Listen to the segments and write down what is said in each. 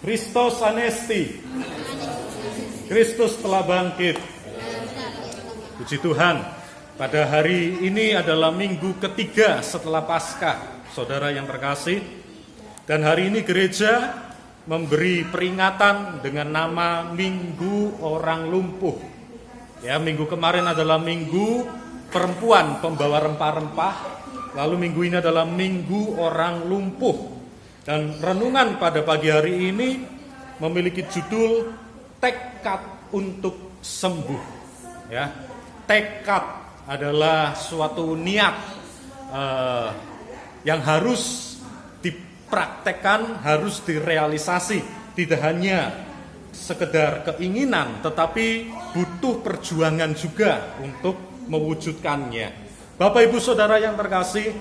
Kristus anesti. Kristus telah bangkit. Puji Tuhan. Pada hari ini adalah minggu ketiga setelah Paskah, saudara yang terkasih. Dan hari ini gereja memberi peringatan dengan nama Minggu Orang Lumpuh. Ya, minggu kemarin adalah minggu perempuan pembawa rempah-rempah. Lalu minggu ini adalah Minggu Orang Lumpuh. Dan renungan pada pagi hari ini memiliki judul Tekad untuk Sembuh. Ya, tekad adalah suatu niat yang harus dipraktekkan, harus direalisasi. Tidak hanya sekedar keinginan, tetapi butuh perjuangan juga untuk mewujudkannya. Bapak Ibu Saudara yang terkasih,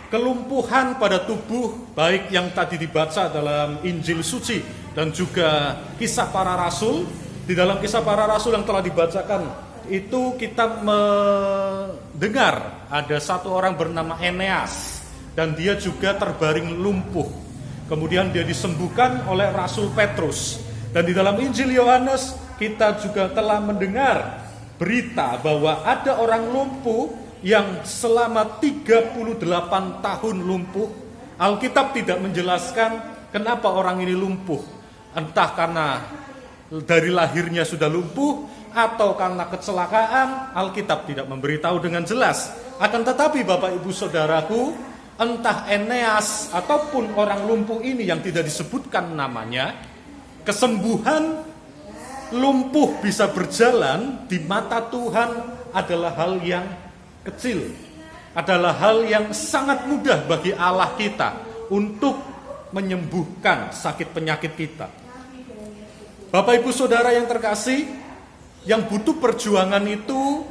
kelumpuhan pada tubuh, baik yang tadi dibaca dalam Injil Suci dan juga Kisah Para Rasul. Di dalam Kisah Para Rasul yang telah dibacakan itu kita mendengar ada satu orang bernama Eneas dan dia juga terbaring lumpuh. Kemudian dia disembuhkan oleh Rasul Petrus. Dan di dalam Injil Yohanes kita juga telah mendengar berita bahwa ada orang lumpuh yang selama 38 tahun lumpuh. Alkitab tidak menjelaskan kenapa orang ini lumpuh. Entah karena dari lahirnya sudah lumpuh atau karena kecelakaan, Alkitab tidak memberitahu dengan jelas. Akan tetapi Bapak Ibu Saudaraku, entah Eneas ataupun orang lumpuh ini yang tidak disebutkan namanya, kesembuhan lumpuh bisa berjalan di mata Tuhan adalah hal yang kecil. Adalah hal yang sangat mudah bagi Allah kita untuk menyembuhkan sakit penyakit kita. Bapak Ibu Saudara yang terkasih, yang butuh perjuangan itu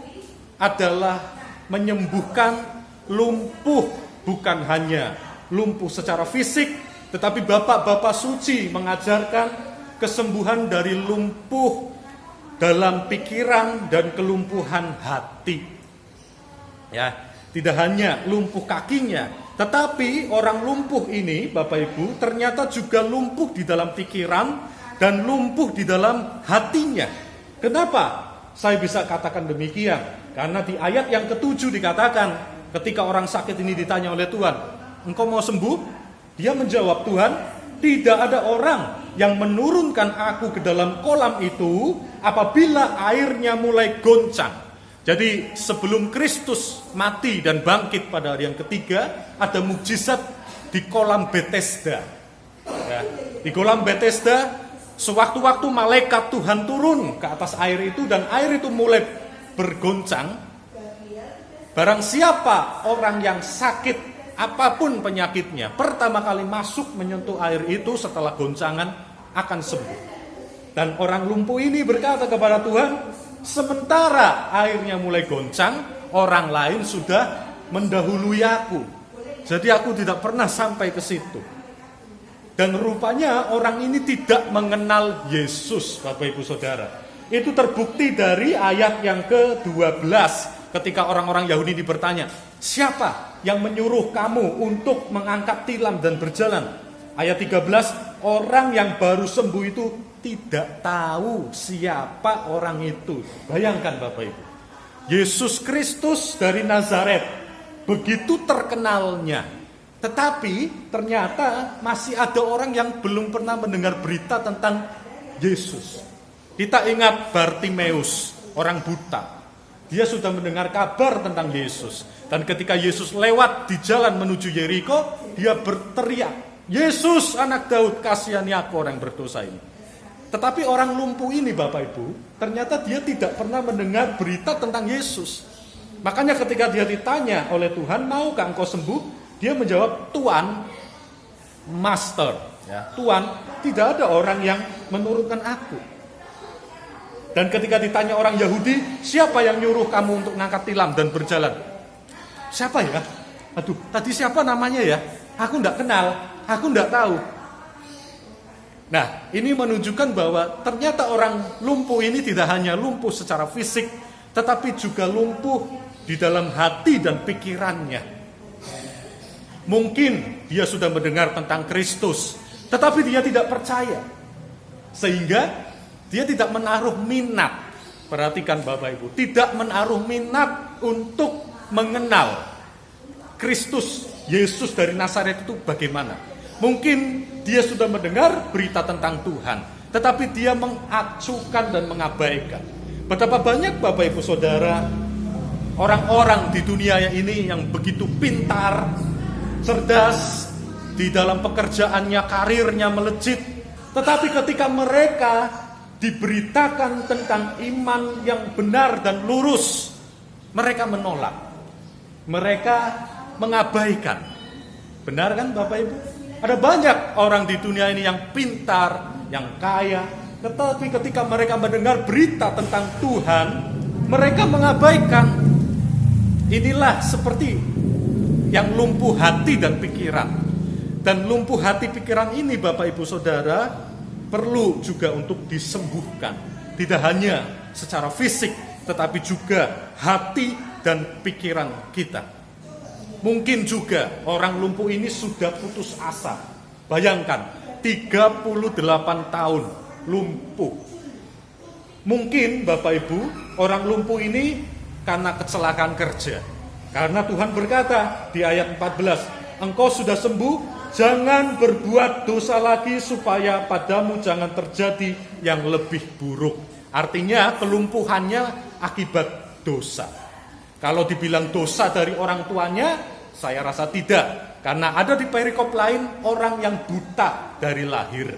adalah menyembuhkan lumpuh, bukan hanya lumpuh secara fisik, tetapi Bapak-bapak suci mengajarkan kesembuhan dari lumpuh dalam pikiran dan kelumpuhan hati. Ya, tidak hanya lumpuh kakinya, tetapi orang lumpuh ini, Bapak Ibu, ternyata juga lumpuh di dalam pikiran dan lumpuh di dalam hatinya. Kenapa saya bisa katakan demikian? Karena di ayat yang ke-7 dikatakan, ketika orang sakit ini ditanya oleh Tuhan, engkau mau sembuh? Dia menjawab, Tuhan, tidak ada orang yang menurunkan aku ke dalam kolam itu apabila airnya mulai goncang. Jadi sebelum Kristus mati dan bangkit pada hari yang ketiga, ada mukjizat di kolam Bethesda. Ya, di kolam Bethesda, sewaktu-waktu malaikat Tuhan turun ke atas air itu dan air itu mulai bergoncang. Barang siapa orang yang sakit apapun penyakitnya, pertama kali masuk menyentuh air itu setelah goncangan akan sembuh. Dan orang lumpuh ini berkata kepada Tuhan, sementara airnya mulai goncang, orang lain sudah mendahului aku. Jadi aku tidak pernah sampai ke situ. Dan rupanya orang ini tidak mengenal Yesus, Bapak Ibu Saudara. Itu terbukti dari ayat yang ke-12 ketika orang-orang Yahudi bertanya, siapa yang menyuruh kamu untuk mengangkat tilam dan berjalan? Ayat 13, orang yang baru sembuh itu tidak tahu siapa orang itu. Bayangkan Bapak Ibu, Yesus Kristus dari Nazaret, begitu terkenalnya. Tetapi ternyata masih ada orang yang belum pernah mendengar berita tentang Yesus. Kita ingat Bartimeus, orang buta. Dia sudah mendengar kabar tentang Yesus. Dan ketika Yesus lewat di jalan menuju Yeriko, dia berteriak, Yesus anak Daud, kasihani aku orang berdosa ini. Tetapi orang lumpuh ini Bapak Ibu, ternyata dia tidak pernah mendengar berita tentang Yesus. Makanya ketika dia ditanya oleh Tuhan, maukah engkau sembuh? Dia menjawab, Tuhan, Master, ya, Tuhan, tidak ada orang yang menurunkan aku. Dan ketika ditanya orang Yahudi, siapa yang nyuruh kamu untuk ngangkat tilam dan berjalan? Siapa ya? Aduh, tadi siapa namanya ya? Aku enggak kenal, aku enggak tahu. Nah, ini menunjukkan bahwa ternyata orang lumpuh ini tidak hanya lumpuh secara fisik, tetapi juga lumpuh di dalam hati dan pikirannya. Mungkin dia sudah mendengar tentang Kristus, Tetapi dia tidak percaya. Sehingga dia tidak menaruh minat. Perhatikan Bapak Ibu, tidak menaruh minat untuk mengenal Kristus Yesus dari Nazaret itu bagaimana. Mungkin dia sudah mendengar berita tentang Tuhan, tetapi dia mengacuhkan dan mengabaikan. Betapa banyak Bapak Ibu Saudara orang-orang di dunia ini yang begitu pintar, cerdas, di dalam pekerjaannya, karirnya melejit, tetapi ketika mereka diberitakan tentang iman yang benar dan lurus, mereka menolak, mereka mengabaikan. Benar kan Bapak Ibu? Ada banyak orang di dunia ini yang pintar, yang kaya, tetapi ketika mereka mendengar berita tentang Tuhan, mereka mengabaikan. Inilah seperti yang lumpuh hati dan pikiran. Dan lumpuh hati pikiran ini Bapak Ibu Saudara perlu juga untuk disembuhkan. Tidak hanya secara fisik, tetapi juga hati dan pikiran kita. Mungkin juga orang lumpuh ini sudah putus asa. Bayangkan, 38 tahun lumpuh. Mungkin Bapak Ibu, orang lumpuh ini karena kecelakaan kerja. Karena Tuhan berkata di ayat 14, engkau sudah sembuh, jangan berbuat dosa lagi supaya padamu jangan terjadi yang lebih buruk. Artinya kelumpuhannya akibat dosa. Kalau dibilang dosa dari orang tuanya, saya rasa tidak. Karena ada di perikop lain orang yang buta dari lahir.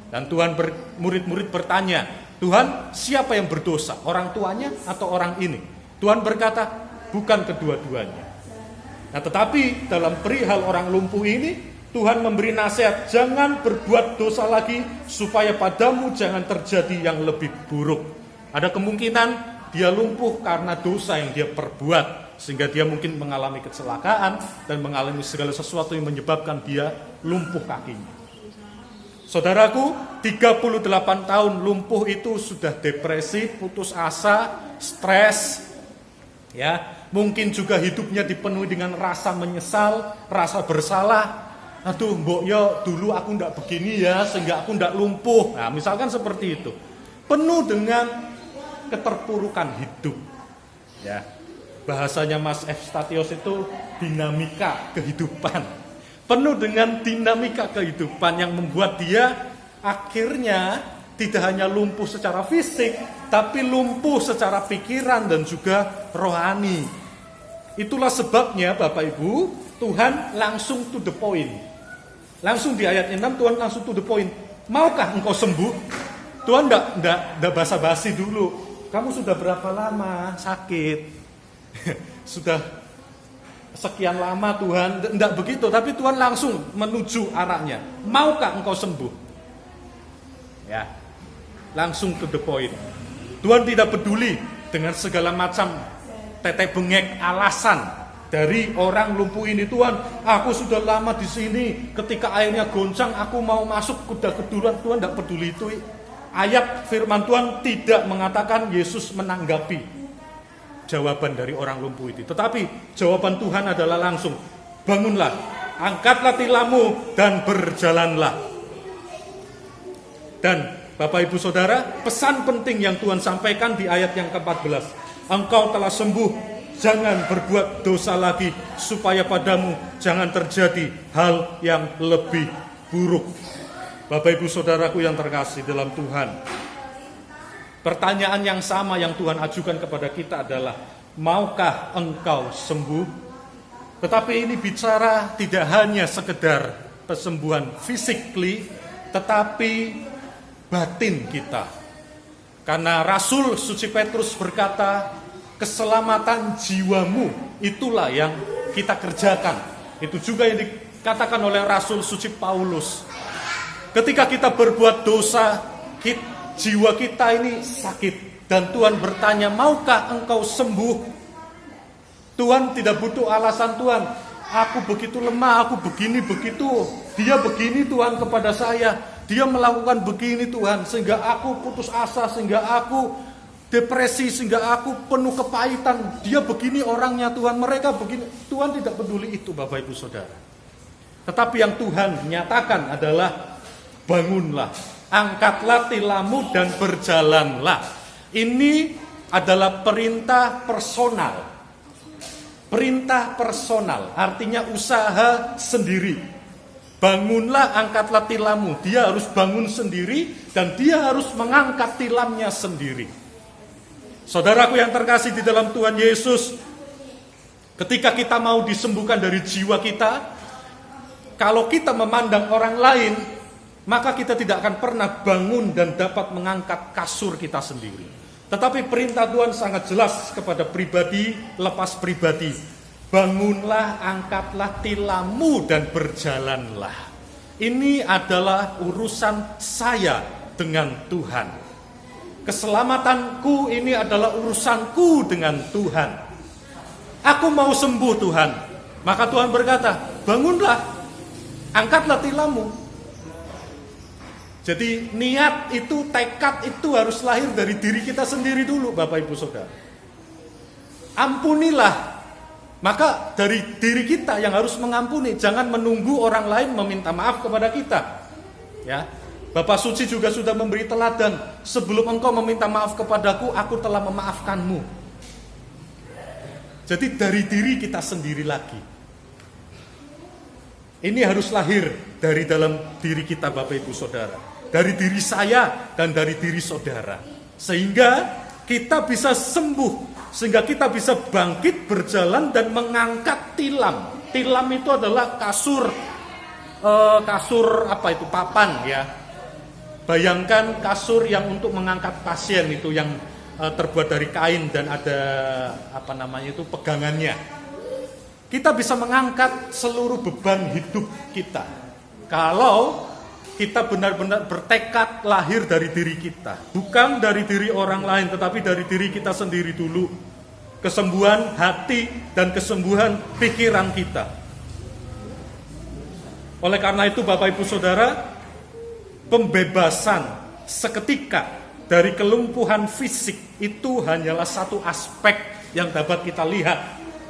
Dan Tuhan murid-murid bertanya, Tuhan siapa yang berdosa? Orang tuanya atau orang ini? Tuhan berkata, bukan kedua-duanya. Nah tetapi dalam perihal orang lumpuh ini, Tuhan memberi nasihat, jangan berbuat dosa lagi supaya padamu jangan terjadi yang lebih buruk. Ada kemungkinan dia lumpuh karena dosa yang dia perbuat, sehingga dia mungkin mengalami kecelakaan dan mengalami segala sesuatu yang menyebabkan dia lumpuh kakinya. Saudaraku, 38 tahun lumpuh itu sudah depresi, putus asa, stres, ya, mungkin juga hidupnya dipenuhi dengan rasa menyesal, rasa bersalah. Aduh, mbok yo dulu aku ndak begini ya, sehingga aku ndak lumpuh. Nah, misalkan seperti itu. Penuh dengan keterpurukan hidup. Ya. Bahasanya Mas F. Statios itu dinamika kehidupan. Penuh dengan dinamika kehidupan yang membuat dia akhirnya tidak hanya lumpuh secara fisik, tapi lumpuh secara pikiran dan juga rohani. Itulah sebabnya Bapak Ibu, Tuhan langsung to the point. Langsung di ayat 6 Tuhan langsung to the point. Maukah engkau sembuh? Tuhan enggak basa-basi dulu. Kamu sudah berapa lama sakit? Sudah sekian lama Tuhan. Enggak begitu, tapi Tuhan langsung menuju arahnya. Maukah engkau sembuh? Ya. Langsung to the point. Tuhan tidak peduli dengan segala macam tetek bengek alasan dari orang lumpuh ini. Tuhan, aku sudah lama di sini. Ketika airnya goncang, aku mau masuk kuda keduluan. Tuhan tidak peduli itu. Ayat firman Tuhan tidak mengatakan Yesus menanggapi jawaban dari orang lumpuh itu. Tetapi jawaban Tuhan adalah langsung, bangunlah, angkatlah tilammu dan berjalanlah. Dan Bapak Ibu Saudara, pesan penting yang Tuhan sampaikan di ayat yang ke-14. Engkau telah sembuh, jangan berbuat dosa lagi supaya padamu jangan terjadi hal yang lebih buruk. Bapak Ibu Saudaraku yang terkasih dalam Tuhan, pertanyaan yang sama yang Tuhan ajukan kepada kita adalah, maukah engkau sembuh? Tetapi ini bicara tidak hanya sekedar kesembuhan physically, tetapi batin kita. Karena Rasul Suci Petrus berkata, keselamatan jiwamu itulah yang kita kerjakan. Itu juga yang dikatakan oleh Rasul Suci Paulus. Ketika kita berbuat dosa, jiwa kita ini sakit. Dan Tuhan bertanya, maukah engkau sembuh? Tuhan tidak butuh alasan. Tuhan, aku begitu lemah, aku begini, begitu. Dia begini Tuhan kepada saya. Dia melakukan begini Tuhan, sehingga aku putus asa, sehingga aku depresi, sehingga aku penuh kepahitan. Dia begini orangnya Tuhan, mereka begini. Tuhan tidak peduli itu Bapak Ibu Saudara. Tetapi yang Tuhan nyatakan adalah, bangunlah, angkatlah tilammu dan berjalanlah. Ini adalah perintah personal. Perintah personal artinya usaha sendiri. Bangunlah, angkatlah tilammu. Dia harus bangun sendiri dan dia harus mengangkat tilamnya sendiri. Saudaraku yang terkasih di dalam Tuhan Yesus, ketika kita mau disembuhkan dari jiwa kita, kalau kita memandang orang lain, maka kita tidak akan pernah bangun dan dapat mengangkat kasur kita sendiri. Tetapi perintah Tuhan sangat jelas kepada pribadi lepas pribadi. Bangunlah, angkatlah tilammu dan berjalanlah. Ini adalah urusan saya dengan Tuhan. Keselamatanku ini adalah urusanku dengan Tuhan. Aku mau sembuh Tuhan. Maka Tuhan berkata, bangunlah, angkatlah tilammu. Jadi niat itu, tekad itu harus lahir dari diri kita sendiri dulu, Bapak Ibu Saudara. Ampunilah. Maka dari diri kita yang harus mengampuni, jangan menunggu orang lain meminta maaf kepada kita. Ya. Bapak Suci juga sudah memberi teladan, sebelum engkau meminta maaf kepadaku, aku telah memaafkanmu. Jadi dari diri kita sendiri lagi. Ini harus lahir dari dalam diri kita, Bapak Ibu Saudara. Dari diri saya dan dari diri saudara. Sehingga kita bisa sembuh. Sehingga kita bisa bangkit, berjalan dan mengangkat tilam. Tilam itu adalah kasur papan ya. Bayangkan kasur yang untuk mengangkat pasien itu yang terbuat dari kain dan ada pegangannya. Kita bisa mengangkat seluruh beban hidup kita. Kalau kita benar-benar bertekad lahir dari diri kita. Bukan dari diri orang lain, tetapi dari diri kita sendiri dulu. Kesembuhan hati dan kesembuhan pikiran kita. Oleh karena itu Bapak Ibu Saudara, pembebasan seketika dari kelumpuhan fisik itu hanyalah satu aspek yang dapat kita lihat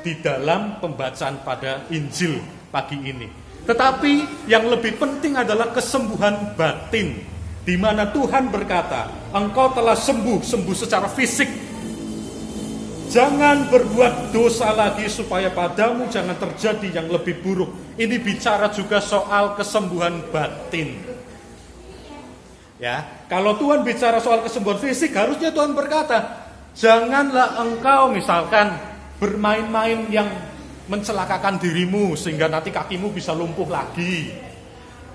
di dalam pembacaan pada Injil pagi ini. Tetapi yang lebih penting adalah kesembuhan batin, di mana Tuhan berkata, engkau telah sembuh secara fisik. Jangan berbuat dosa lagi supaya padamu jangan terjadi yang lebih buruk. Ini bicara juga soal kesembuhan batin. Ya, kalau Tuhan bicara soal kesembuhan fisik, harusnya Tuhan berkata, janganlah engkau misalkan bermain-main yang mencelakakan dirimu sehingga nanti kakimu bisa lumpuh lagi.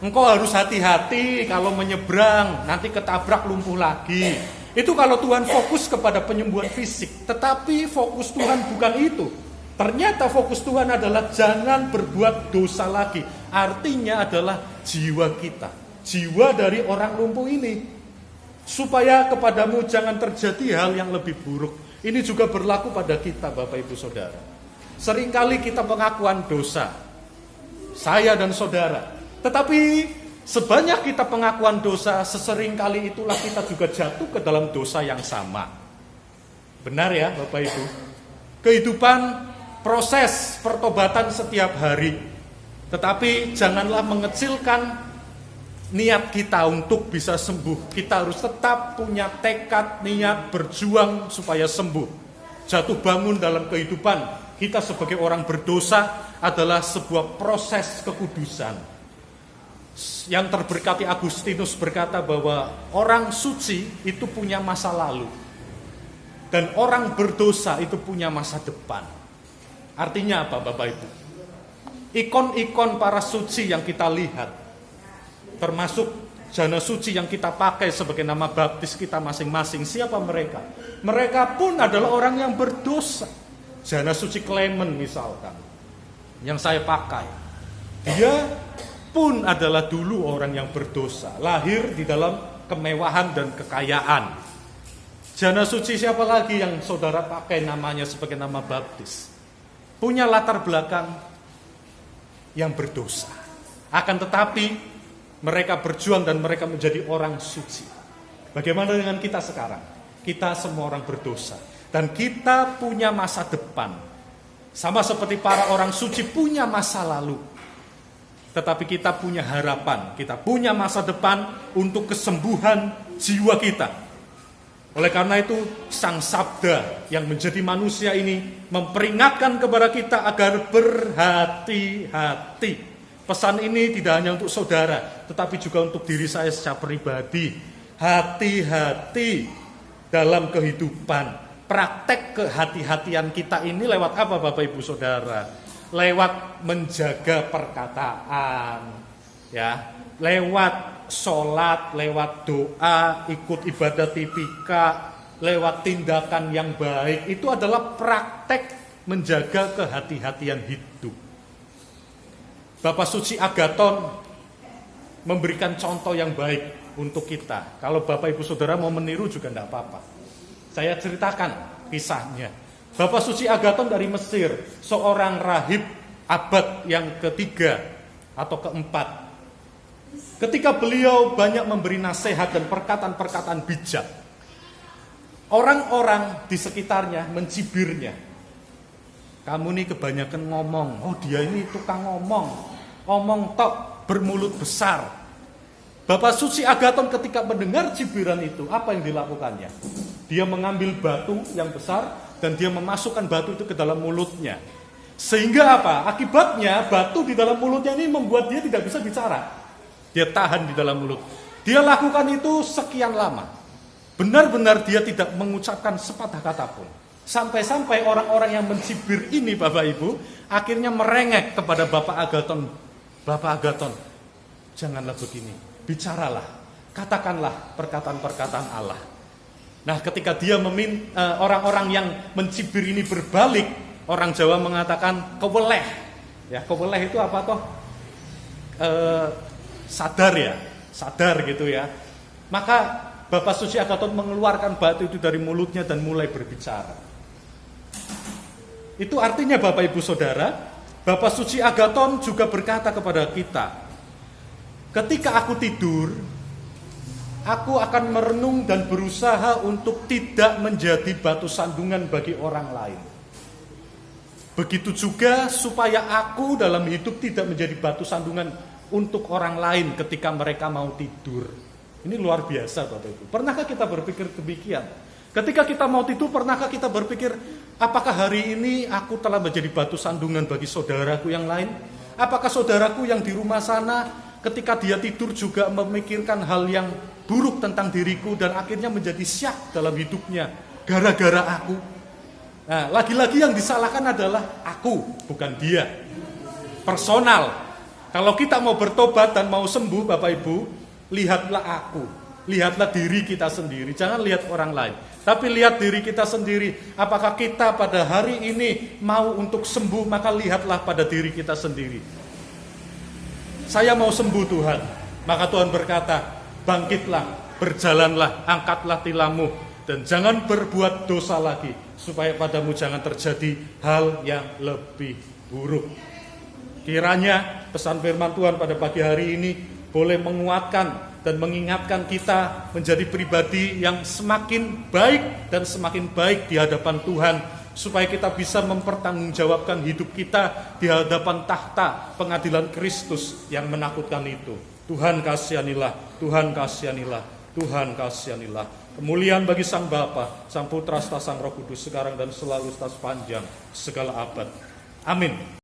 Engkau harus hati-hati kalau menyeberang, nanti ketabrak lumpuh lagi. Itu kalau Tuhan fokus kepada penyembuhan fisik. Tetapi fokus Tuhan bukan itu. Ternyata fokus Tuhan adalah jangan berbuat dosa lagi. Artinya adalah jiwa kita, jiwa dari orang lumpuh ini. Supaya kepadamu jangan terjadi hal yang lebih buruk. Ini juga berlaku pada kita, Bapak Ibu Saudara. Seringkali kita pengakuan dosa, saya dan saudara. Tetapi sebanyak kita pengakuan dosa, seseringkali itulah kita juga jatuh ke dalam dosa yang sama. Benar ya Bapak Ibu? Kehidupan proses pertobatan setiap hari. Tetapi janganlah mengecilkan niat kita untuk bisa sembuh. Kita harus tetap punya tekad, niat, berjuang supaya sembuh. Jatuh bangun dalam kehidupan kita sebagai orang berdosa adalah sebuah proses kekudusan. Yang terberkati Agustinus berkata bahwa orang suci itu punya masa lalu. Dan orang berdosa itu punya masa depan. Artinya apa Bapak Ibu? Ikon-ikon para suci yang kita lihat, termasuk jana suci yang kita pakai sebagai nama baptis kita masing-masing, siapa mereka? Mereka pun adalah orang yang berdosa. Jana suci Clement misalkan, yang saya pakai, dia pun adalah dulu orang yang berdosa, lahir di dalam kemewahan dan kekayaan. Jana suci siapa lagi yang saudara pakai namanya sebagai nama baptis? Punya latar belakang yang berdosa. Akan tetapi mereka berjuang dan mereka menjadi orang suci. Bagaimana dengan kita sekarang? Kita semua orang berdosa. Dan kita punya masa depan. Sama seperti para orang suci punya masa lalu. tetapi kita punya harapan, kita punya masa depan untuk kesembuhan jiwa kita. Oleh karena itu, Sang Sabda yang menjadi manusia ini memperingatkan kepada kita agar berhati-hati. Pesan ini tidak hanya untuk saudara, tetapi juga untuk diri saya secara pribadi. Hati-hati dalam kehidupan. Praktek kehati-hatian kita ini lewat apa Bapak Ibu Saudara? Lewat menjaga perkataan, ya, lewat sholat, lewat doa, ikut ibadah tipika, lewat tindakan yang baik. Itu adalah praktek menjaga kehati-hatian hidup. Bapak Suci Agaton memberikan contoh yang baik untuk kita. Kalau Bapak Ibu Saudara mau meniru juga tidak apa-apa. Saya ceritakan kisahnya. Bapak Suci Agaton dari Mesir, seorang rahib abad yang ketiga atau keempat. Ketika beliau banyak memberi nasihat dan perkataan-perkataan bijak, orang-orang di sekitarnya mencibirnya. Kamu nih kebanyakan ngomong, oh dia ini tukang ngomong tok, bermulut besar. Bapak Suci Agaton ketika mendengar cibiran itu, apa yang dilakukannya? Dia mengambil batu yang besar dan dia memasukkan batu itu ke dalam mulutnya. Sehingga apa? Akibatnya batu di dalam mulutnya ini membuat dia tidak bisa bicara. Dia tahan di dalam mulut. Dia lakukan itu sekian lama. Benar-benar dia tidak mengucapkan sepatah kata pun. Sampai-sampai orang-orang yang mencibir ini Bapak Ibu akhirnya merengek kepada Bapak Agaton. Bapak Agaton, janganlah begini. Bicaralah, katakanlah perkataan-perkataan Allah. Nah, ketika dia orang-orang yang mencibir ini berbalik, orang Jawa mengatakan keweleh. Ya, keweleh itu apa toh? Sadar gitu ya. Maka Bapak Suci Agaton mengeluarkan batu itu dari mulutnya dan mulai berbicara. Itu artinya Bapak Ibu Saudara, Bapak Suci Agaton juga berkata kepada kita, ketika aku tidur, aku akan merenung dan berusaha untuk tidak menjadi batu sandungan bagi orang lain. Begitu juga supaya aku dalam hidup tidak menjadi batu sandungan untuk orang lain ketika mereka mau tidur. Ini luar biasa Bapak Ibu. Pernahkah kita berpikir demikian? Ketika kita mau tidur, pernahkah kita berpikir, apakah hari ini aku telah menjadi batu sandungan bagi saudaraku yang lain? Apakah saudaraku yang di rumah sana ketika dia tidur juga memikirkan hal yang buruk tentang diriku dan akhirnya menjadi syak dalam hidupnya gara-gara aku? Nah, lagi-lagi yang disalahkan adalah aku, bukan dia. Personal. Kalau kita mau bertobat dan mau sembuh Bapak Ibu, lihatlah aku, lihatlah diri kita sendiri, jangan lihat orang lain. Tapi lihat diri kita sendiri, apakah kita pada hari ini mau untuk sembuh, maka lihatlah pada diri kita sendiri. Saya mau sembuh Tuhan, maka Tuhan berkata, bangkitlah, berjalanlah, angkatlah tilammu, dan jangan berbuat dosa lagi, supaya padamu jangan terjadi hal yang lebih buruk. Kiranya pesan firman Tuhan pada pagi hari ini boleh menguatkan dan mengingatkan kita menjadi pribadi yang semakin baik dan semakin baik di hadapan Tuhan, supaya kita bisa mempertanggungjawabkan hidup kita di hadapan tahta pengadilan Kristus yang menakutkan itu. Tuhan kasihanilah, Tuhan kasihanilah, Tuhan kasihanilah. Kemuliaan bagi Sang Bapa, Sang Putra, serta Sang Roh Kudus sekarang dan selalu sepanjang segala abad. Amin.